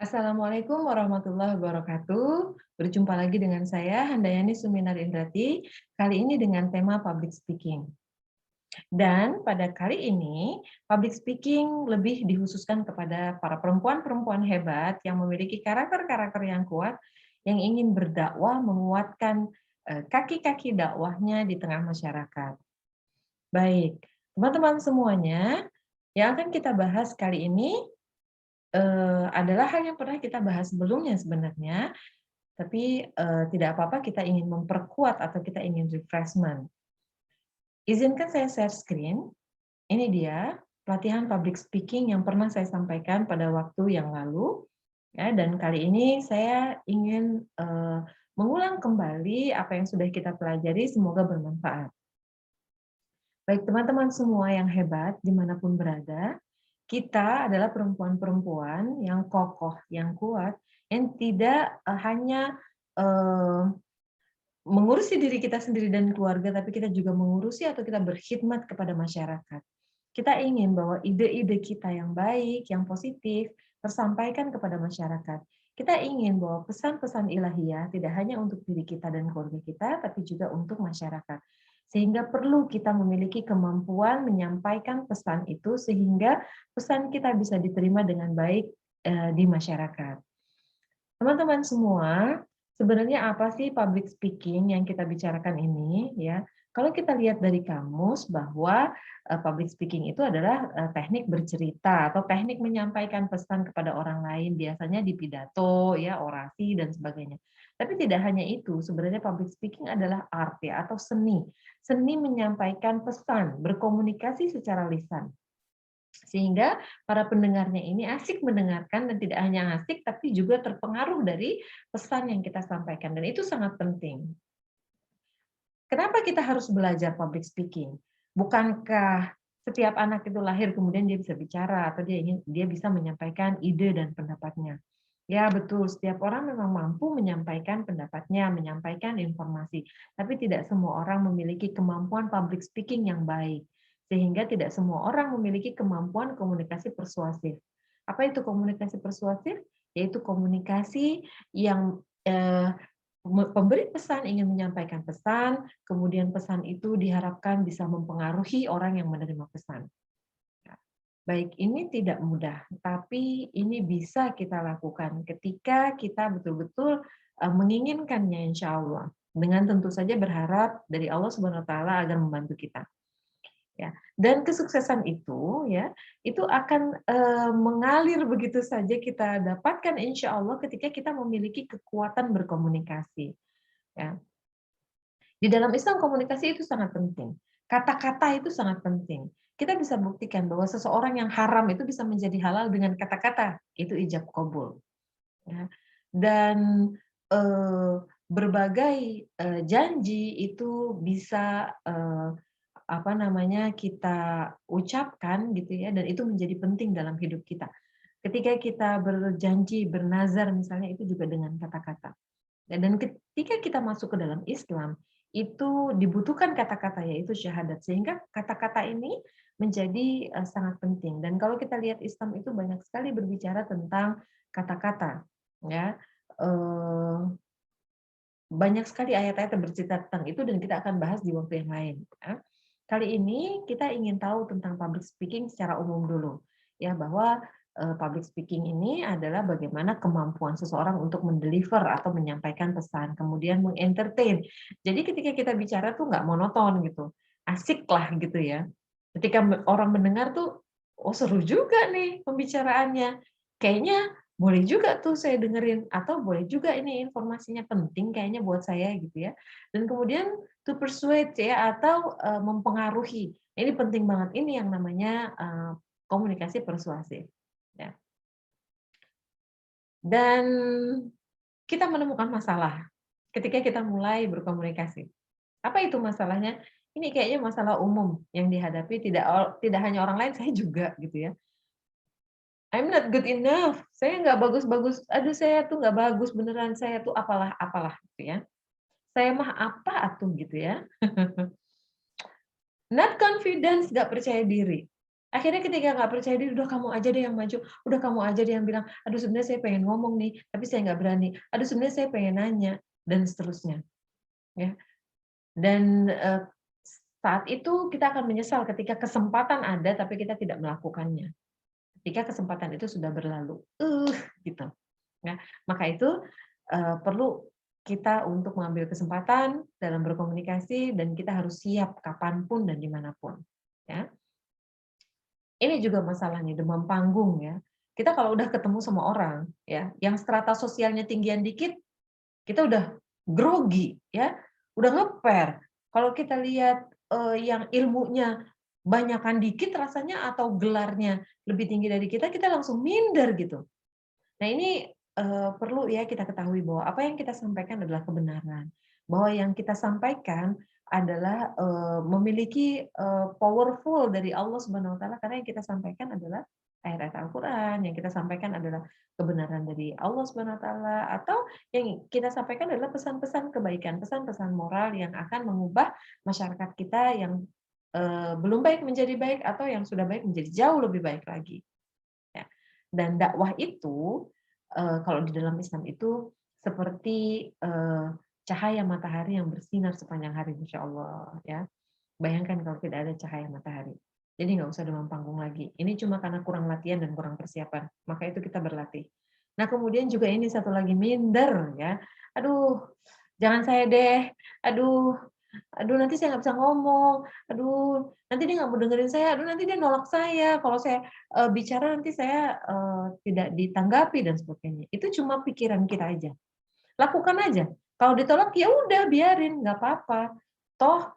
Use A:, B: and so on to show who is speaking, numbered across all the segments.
A: Assalamualaikum warahmatullahi wabarakatuh. Berjumpa lagi dengan saya, Handayani Suminar Indrati, kali ini dengan tema public speaking. Dan pada kali ini, public speaking lebih dikhususkan kepada para perempuan-perempuan hebat yang memiliki karakter-karakter yang kuat, yang ingin berdakwah, menguatkan kaki-kaki dakwahnya di tengah masyarakat. Baik, teman-teman semuanya, yang akan kita bahas kali ini adalah hal yang pernah kita bahas sebelumnya sebenarnya, tapi, tidak apa-apa kita ingin memperkuat atau kita ingin refreshment. Izinkan saya share screen, ini dia pelatihan public speaking yang pernah saya sampaikan pada waktu yang lalu, ya, dan kali ini saya ingin, mengulang kembali apa yang sudah kita pelajari, semoga bermanfaat. Baik teman-teman semua yang hebat, dimanapun berada, kita adalah perempuan-perempuan yang kokoh, yang kuat, yang tidak hanya mengurusi diri kita sendiri dan keluarga, tapi kita juga mengurusi atau kita berkhidmat kepada masyarakat. Kita ingin bahwa ide-ide kita yang baik, yang positif, tersampaikan kepada masyarakat. Kita ingin bahwa pesan-pesan ilahiyah tidak hanya untuk diri kita dan keluarga kita, tapi juga untuk masyarakat. Sehingga perlu kita memiliki kemampuan menyampaikan pesan itu, sehingga pesan kita bisa diterima dengan baik di masyarakat. Teman-teman semua, sebenarnya apa sih public speaking yang kita bicarakan ini, ya? Kalau kita lihat dari kamus bahwa public speaking itu adalah teknik bercerita atau teknik menyampaikan pesan kepada orang lain, biasanya di pidato, ya, orasi dan sebagainya. Tapi tidak hanya itu, sebenarnya public speaking adalah art ya atau seni. Seni menyampaikan pesan, berkomunikasi secara lisan. Sehingga para pendengarnya ini asik mendengarkan dan tidak hanya asik, tapi juga terpengaruh dari pesan yang kita sampaikan, dan itu sangat penting. Kenapa kita harus belajar public speaking? Bukankah setiap anak itu lahir kemudian dia bisa bicara atau dia bisa menyampaikan ide dan pendapatnya? Ya betul, setiap orang memang mampu menyampaikan pendapatnya, menyampaikan informasi, tapi tidak semua orang memiliki kemampuan public speaking yang baik. Sehingga tidak semua orang memiliki kemampuan komunikasi persuasif. Apa itu komunikasi persuasif? Yaitu komunikasi yang pemberi pesan ingin menyampaikan pesan, kemudian pesan itu diharapkan bisa mempengaruhi orang yang menerima pesan. Ya, baik, ini tidak mudah, tapi ini bisa kita lakukan ketika kita betul-betul menginginkannya insya Allah. Dengan tentu saja berharap dari Allah Subhanahu wa taala agar membantu kita. Ya, dan kesuksesan itu ya, itu akan mengalir begitu saja kita dapatkan insya Allah ketika kita memiliki kekuatan berkomunikasi. Ya. Di dalam Islam komunikasi itu sangat penting. Kata-kata itu sangat penting. Kita bisa buktikan bahwa seseorang yang haram itu bisa menjadi halal dengan kata-kata. Itu ijab kabul. Ya. Dan eh, berbagai janji itu bisa apa namanya kita ucapkan gitu ya, dan itu menjadi penting dalam hidup kita. Ketika kita berjanji, bernazar misalnya, itu juga dengan kata-kata. Dan ketika kita masuk ke dalam Islam, itu dibutuhkan kata-kata, yaitu syahadat. Sehingga kata-kata ini menjadi sangat penting. Dan kalau kita lihat Islam itu banyak sekali berbicara tentang kata-kata. Ya, banyak sekali ayat-ayat yang bercerita tentang itu dan kita akan bahas di waktu yang lain. Ya. Kali ini kita ingin tahu tentang public speaking secara umum dulu. Ya, bahwa public speaking ini adalah bagaimana kemampuan seseorang untuk mendeliver atau menyampaikan pesan, kemudian mengentertain. Jadi ketika kita bicara tuh nggak monoton gitu, asik lah gitu ya. Ketika orang mendengar tuh, oh seru juga nih pembicaraannya. Kayaknya boleh juga tuh saya dengerin, atau boleh juga ini informasinya penting kayaknya buat saya gitu ya. Dan kemudian to persuade ya, atau mempengaruhi. Ini penting banget, ini yang namanya komunikasi persuasif. Ya. Dan kita menemukan masalah ketika kita mulai berkomunikasi. Apa itu masalahnya? Ini kayaknya masalah umum yang dihadapi tidak hanya orang lain, saya juga gitu ya. I'm not good enough, saya nggak bagus-bagus, aduh saya tuh nggak bagus beneran, saya tuh apalah gitu ya. Saya mah apa atuh gitu ya. Not confidence, nggak percaya diri. Akhirnya ketika nggak percaya diri, "Udah kamu aja deh yang maju, udah kamu aja deh yang bilang, aduh sebenarnya saya pengen ngomong nih, tapi saya nggak berani. Aduh sebenarnya saya pengen nanya," dan seterusnya, ya. Dan, saat itu kita akan menyesal ketika kesempatan ada, tapi kita tidak melakukannya. Ketika kesempatan itu sudah berlalu, gitu. Nah, maka itu, perlu kita untuk mengambil kesempatan dalam berkomunikasi dan kita harus siap kapan pun dan dimanapun, ya. Ini juga masalahnya demam panggung ya. Kita kalau udah ketemu sama orang ya, yang strata sosialnya tinggian dikit, kita udah grogi ya, udah ngeper. Kalau kita lihat, yang ilmunya banyakan dikit rasanya atau gelarnya lebih tinggi dari kita langsung minder gitu. Nah ini, perlu ya kita ketahui bahwa apa yang kita sampaikan adalah kebenaran. Bahwa yang kita sampaikan adalah, memiliki, powerful dari Allah Subhanahu wa taala karena yang kita sampaikan adalah ayat-ayat Al-Qur'an, yang kita sampaikan adalah kebenaran dari Allah Subhanahu wa taala, atau yang kita sampaikan adalah pesan-pesan kebaikan, pesan-pesan moral yang akan mengubah masyarakat kita yang, belum baik menjadi baik atau yang sudah baik menjadi jauh lebih baik lagi. Ya. Dan dakwah itu, kalau di dalam Islam itu seperti, cahaya matahari yang bersinar sepanjang hari, Masya Allah, ya. Bayangkan kalau tidak ada cahaya matahari. Jadi nggak usah demam panggung lagi. Ini cuma karena kurang latihan dan kurang persiapan, maka itu kita berlatih. Nah, kemudian juga ini satu lagi, minder, ya. "Aduh, jangan saya deh. Aduh aduh nanti saya nggak bisa ngomong. Aduh, nanti dia nggak mau dengerin saya. Aduh, nanti dia nolak saya. Kalau saya, bicara nanti saya, tidak ditanggapi," dan sebagainya. Itu cuma pikiran kita aja. Lakukan aja. Kalau ditolak, ya udah biarin, nggak apa-apa. Toh,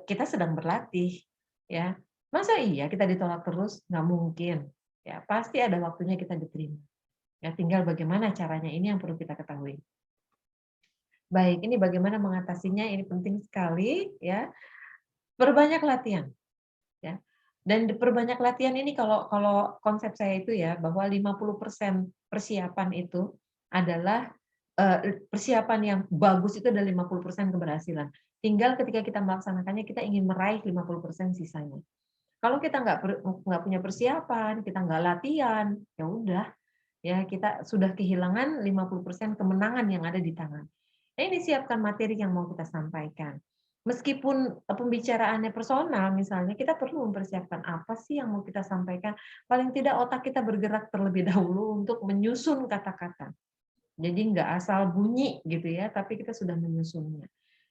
A: kita sedang berlatih, ya. Masa iya kita ditolak terus? Nggak mungkin. Ya, pasti ada waktunya kita diterima. Ya, tinggal bagaimana caranya, ini yang perlu kita ketahui. Baik, ini bagaimana mengatasinya, ini penting sekali, ya. Perbanyak latihan, ya. Dan perbanyak latihan ini kalau kalau konsep saya itu ya, bahwa 50% persiapan itu adalah, persiapan yang bagus itu adalah 50% keberhasilan. Tinggal ketika kita melaksanakannya, kita ingin meraih 50% sisanya. Kalau kita nggak punya persiapan, kita nggak latihan, ya udah, ya kita sudah kehilangan 50% kemenangan yang ada di tangan. Nah, ini siapkan materi yang mau kita sampaikan. Meskipun pembicaraannya personal misalnya, kita perlu mempersiapkan apa sih yang mau kita sampaikan. Paling tidak otak kita bergerak terlebih dahulu untuk menyusun kata-kata. Jadi nggak asal bunyi gitu ya, tapi kita sudah menyusunnya.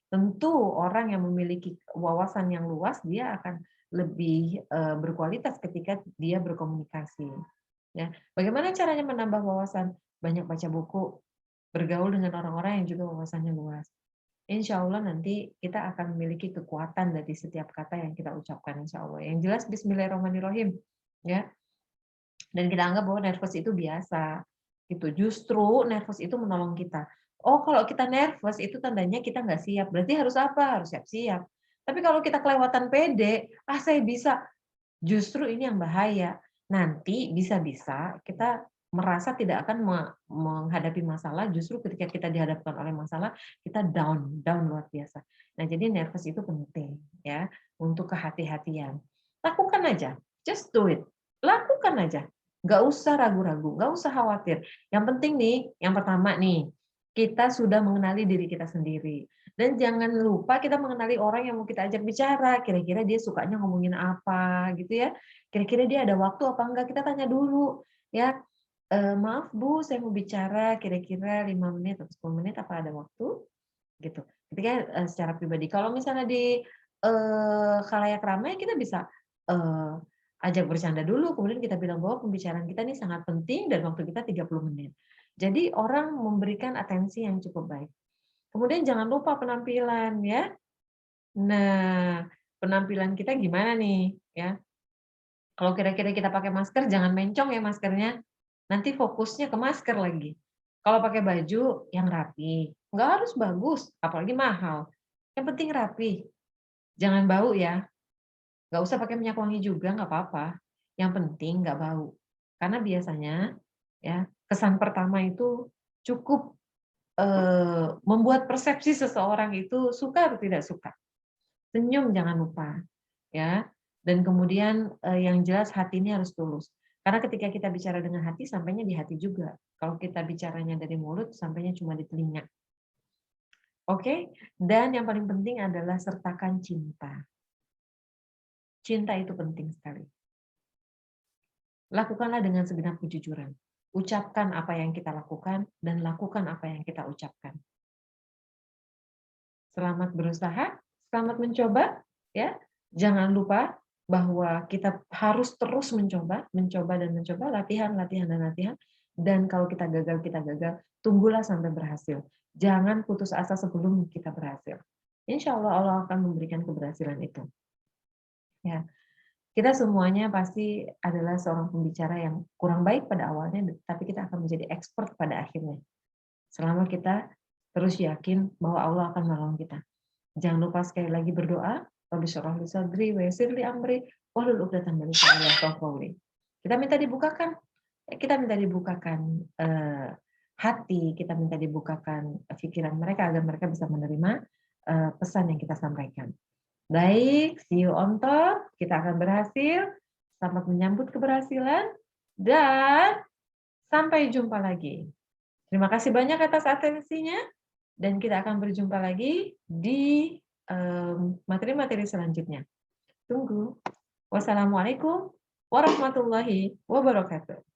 A: Tentu orang yang memiliki wawasan yang luas, dia akan lebih berkualitas ketika dia berkomunikasi. Ya, bagaimana caranya menambah wawasan? Banyak baca buku, bergaul dengan orang-orang yang juga wawasannya luas. Insya Allah nanti kita akan memiliki kekuatan dari setiap kata yang kita ucapkan, insya Allah. Yang jelas Bismillahirrahmanirrahim, ya. Dan kita anggap bahwa nervous itu biasa, gitu. Justru nervous itu menolong kita. Oh, kalau kita nervous itu tandanya kita nggak siap. Berarti harus apa? Harus siap-siap. Tapi kalau kita kelewatan pede, ah saya bisa, justru ini yang bahaya. Nanti bisa-bisa kita merasa tidak akan menghadapi masalah, justru ketika kita dihadapkan oleh masalah, kita down, down luar biasa. Nah, jadi nervous itu penting ya untuk kehati-hatian. Lakukan aja, just do it. Lakukan aja. Nggak usah ragu-ragu, nggak usah khawatir. Yang penting nih, yang pertama nih, kita sudah mengenali diri kita sendiri. Dan jangan lupa kita mengenali orang yang mau kita ajak bicara, kira-kira dia sukanya ngomongin apa gitu ya. Kira-kira dia ada waktu apa enggak, kita tanya dulu ya. "Maaf Bu, saya mau bicara kira-kira 5 menit atau 10 menit, apa ada waktu?" Gitu. Ketika, secara pribadi. Kalau misalnya di, khalayak ramai kita bisa, eee, ajak bercanda dulu, kemudian kita bilang bahwa pembicaraan kita ini sangat penting dan waktu kita 30 menit. Jadi orang memberikan atensi yang cukup baik. Kemudian jangan lupa penampilan ya. Nah, penampilan kita gimana nih ya? Kalau kira-kira kita pakai masker jangan mencong ya maskernya, nanti fokusnya ke masker lagi. Kalau pakai baju yang rapi, nggak harus bagus, apalagi mahal. Yang penting rapi, jangan bau ya. Nggak usah pakai minyak wangi juga nggak apa-apa. Yang penting nggak bau. Karena biasanya ya kesan pertama itu cukup membuat persepsi seseorang itu suka atau tidak suka. Senyum jangan lupa, ya. Dan kemudian yang jelas hati ini harus tulus. Karena ketika kita bicara dengan hati, sampainya di hati juga. Kalau kita bicaranya dari mulut, sampainya cuma di telinga. Oke? Dan yang paling penting adalah sertakan cinta. Cinta itu penting sekali. Lakukanlah dengan segenap kejujuran. Ucapkan apa yang kita lakukan dan lakukan apa yang kita ucapkan. Selamat berusaha, selamat mencoba, ya. Jangan lupa bahwa kita harus terus mencoba, mencoba dan mencoba, latihan, latihan dan latihan. Dan kalau kita gagal, tunggulah sampai berhasil. Jangan putus asa sebelum kita berhasil. Insya Allah Allah akan memberikan keberhasilan itu. Ya, kita semuanya pasti adalah seorang pembicara yang kurang baik pada awalnya, tapi kita akan menjadi expert pada akhirnya. Selama kita terus yakin bahwa Allah akan menolong kita. Jangan lupa sekali lagi berdoa. Rabbi syrah li sadri wa yassir li amri wahlul 'uqdatam min lisani yafqahu qawli. Kita minta dibukakan, hati, kita minta dibukakan pikiran mereka agar mereka bisa menerima pesan yang kita sampaikan. Baik, see you on top. Kita akan berhasil. Selamat menyambut keberhasilan dan sampai jumpa lagi. Terima kasih banyak atas atensinya dan kita akan berjumpa lagi di materi-materi selanjutnya. Tunggu. Wassalamualaikum warahmatullahi wabarakatuh.